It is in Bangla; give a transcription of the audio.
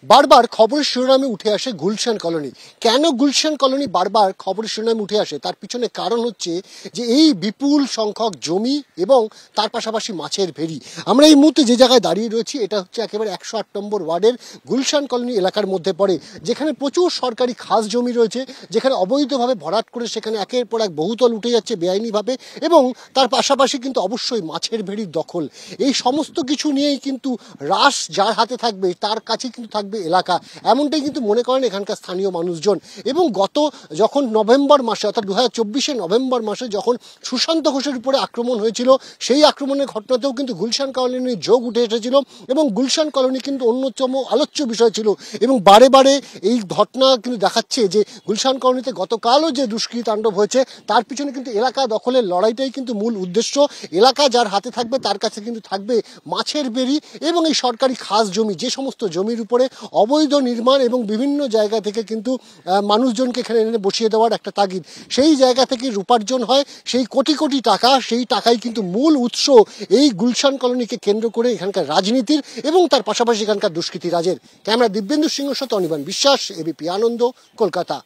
বারবার খবরের শিরোনামে উঠে আসে গুলশান কলোনি। কেন গুলশান কলোনি বারবার খবরের শিরোনামে উঠে আসে তার পিছনে কারণ হচ্ছে যে এই বিপুল সংখ্যক জমি এবং তার পাশাপাশি মাছের ভেড়ি। আমরা এই মুহূর্তে যে জায়গায় দাঁড়িয়ে রয়েছি এটা হচ্ছে একেবারে 108 নম্বর ওয়ার্ডের গুলশান কলোনি এলাকার মধ্যে পড়ে, যেখানে প্রচুর সরকারি খাস জমি রয়েছে, যেখানে অবৈধভাবে ভরাট করে সেখানে একের পর এক বহুতল উঠে যাচ্ছে বেআইনিভাবে, এবং তার পাশাপাশি কিন্তু অবশ্যই মাছের ভেড়ির দখল। এই সমস্ত কিছু নিয়েই কিন্তু রাশ যার হাতে থাকবে তার কাছে কিন্তু থাকবে এলাকা, এমনটাই কিন্তু মনে করেন এখানকার স্থানীয় মানুষজন। এবং যখন নভেম্বর মাসে অর্থাৎ 2024 নভেম্বর মাসে যখন সুশান্ত ঘোষের উপরে আক্রমণ হয়েছিল, সেই আক্রমণের ঘটনাতেও কিন্তু গুলশান কলোনির যোগ উঠে এসেছিল এবং গুলশান কলোনি কিন্তু অন্যতম আলোচ্য বিষয় ছিল। এবং বারে বারে এই ঘটনা কিন্তু দেখাচ্ছে যে গুলশান কলোনিতে গতকালও যে দুষ্কৃতী তাণ্ডব হয়েছে তার পিছনে কিন্তু এলাকা দখলের লড়াইটাই কিন্তু মূল উদ্দেশ্য। এলাকা যার হাতে থাকবে তার কাছে কিন্তু থাকবে মাছের বেড়ি এবং এই সরকারি খাস জমি, যে সমস্ত জমির উপরে অবৈধ নির্মাণ এবং বিভিন্ন জায়গা থেকে কিন্তু মানুষজনকে এখানে এনে বসিয়ে দেওয়ার একটা তাগিদ, সেই জায়গা থেকে রূপার্জন হয় সেই কোটি কোটি টাকা। সেই টাকাই কিন্তু মূল উৎস এই গুলশান কলোনিকে কেন্দ্র করে এখানকার রাজনীতির এবং তার পাশাপাশি এখানকার দুষ্কৃতী রাজের। ক্যামেরা দিব্যেন্দু সিংহর সাথে অনির্বাণ বিশ্বাস, এবিপি আনন্দ, কলকাতা।